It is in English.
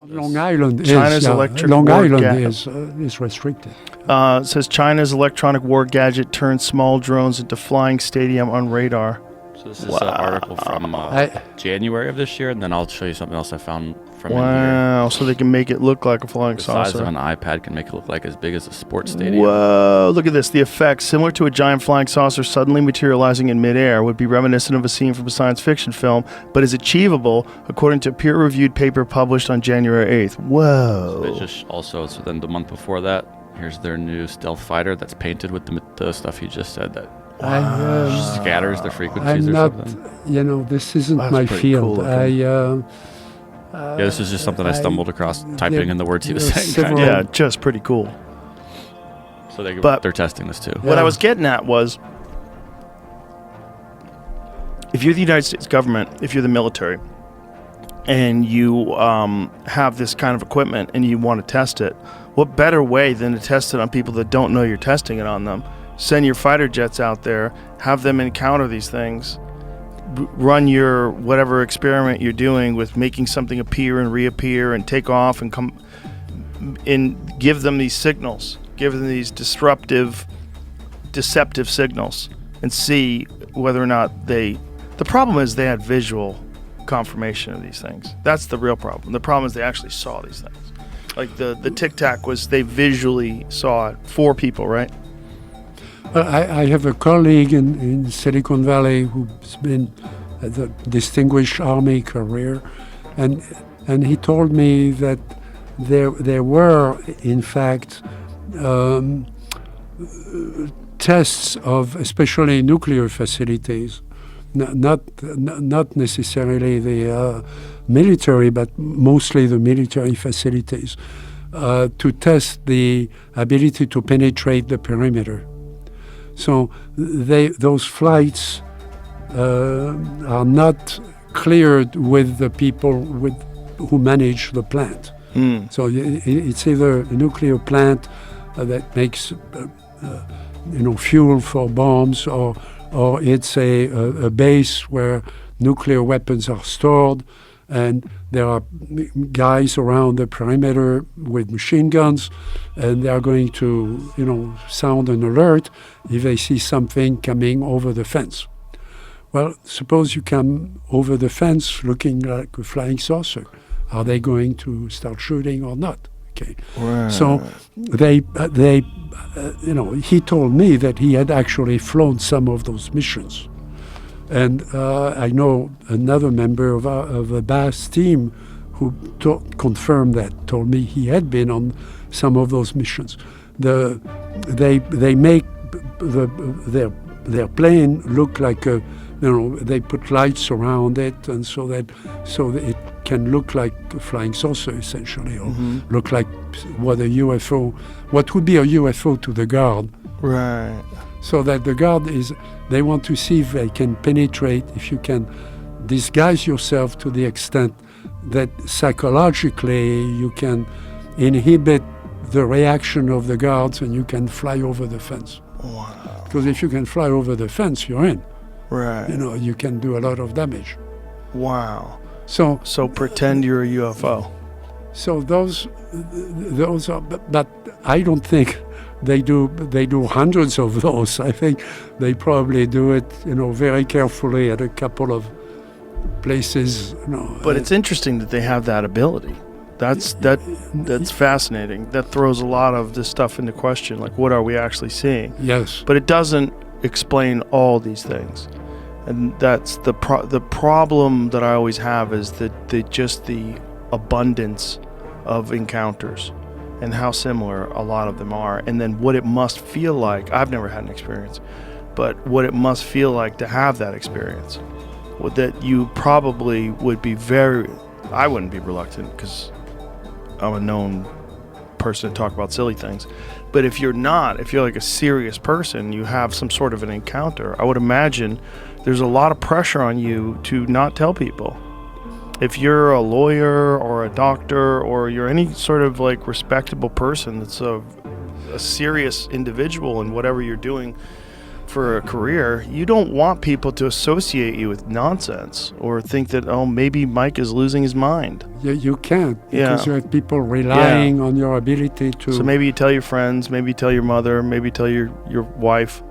Long Island China's is electric Long war Island gadget. is restricted. It says China's electronic war gadget turns small drones into flying stadium on radar. So this is an article from January of this year, and then I'll show you something else I found from in here. Wow, so they can make it look like a flying The saucer. size of an iPad can make it look like as big as a sports stadium. Whoa, look at this. The effect, similar to a giant flying saucer suddenly materializing in midair, would be reminiscent of a scene from a science fiction film, but is achievable according to a peer-reviewed paper published on January 8th. Whoa. So they just also, so then the month before that, here's their new stealth fighter that's painted with the stuff you just said that scatters the frequencies I'm or not, something. this isn't That's my pretty field. cool Yeah, this is just something I stumbled across typing in the words he was saying. Yeah, just pretty cool. So But- they're testing this too. What I was getting at was, if you're the United States government, if you're the military, and you have this kind of equipment and you want to test it, what better way than to test it on people that don't know you're testing it on them? Send your fighter jets out there, have them encounter these things, run your whatever experiment you're doing with making something appear and reappear and take off and come and give them these signals, give them these deceptive signals, and see whether or not the problem is they had visual confirmation of these things. That's the real problem. The problem is they actually saw these things. Like the Tic Tac was, they visually saw it. 4 people, right? I have a colleague in Silicon Valley who's been the distinguished Army career, and he told me that there were in fact tests of especially nuclear facilities, not necessarily the military, but mostly the military facilities, to test the ability to penetrate the perimeter. So those flights are not cleared with the people who manage the plant. So it's either a nuclear plant that makes fuel for bombs, or it's a base where nuclear weapons are stored, and there are guys around the perimeter with machine guns, and they are going to, sound an alert if they see something coming over the fence. Well, suppose you come over the fence looking like a flying saucer. Are they going to start shooting or not? Okay. Right. So he told me that he had actually flown some of those missions. And I know another member of a BAS team who confirmed that, told me he had been on some of those missions. They make their plane look like they put lights around it, and so that it can look like a flying saucer essentially, or look like what would be a UFO to the guard. Right. So that the guard they want to see if they can penetrate, if you can disguise yourself to the extent that psychologically you can inhibit the reaction of the guards and you can fly over the fence. Wow. Because if you can fly over the fence, you're in. Right. You can do a lot of damage. Wow. So pretend you're a UFO. So those are, but I don't think they do hundreds of those. I think they probably do it, very carefully at a couple of places. But it's interesting that they have that ability. That's fascinating. That throws a lot of this stuff into question. Like, what are we actually seeing? Yes. But it doesn't explain all these things, and that's the problem that I always have is that the abundance of encounters and how similar a lot of them are, and then what it must feel like. I've never had an experience, but what it must feel like to have that experience. That you probably would be I wouldn't be reluctant because I'm a known person to talk about silly things. But if you're like a serious person, you have some sort of an encounter, I would imagine there's a lot of pressure on you to not tell people. If you're a lawyer or a doctor or you're any sort of like respectable person that's a serious individual in whatever you're doing, for a career, you don't want people to associate you with nonsense or think that, oh, maybe Mike is losing his mind. You can't, Yeah. because you have people relying on your ability to... So maybe you tell your friends, maybe you tell your mother, maybe you tell your wife,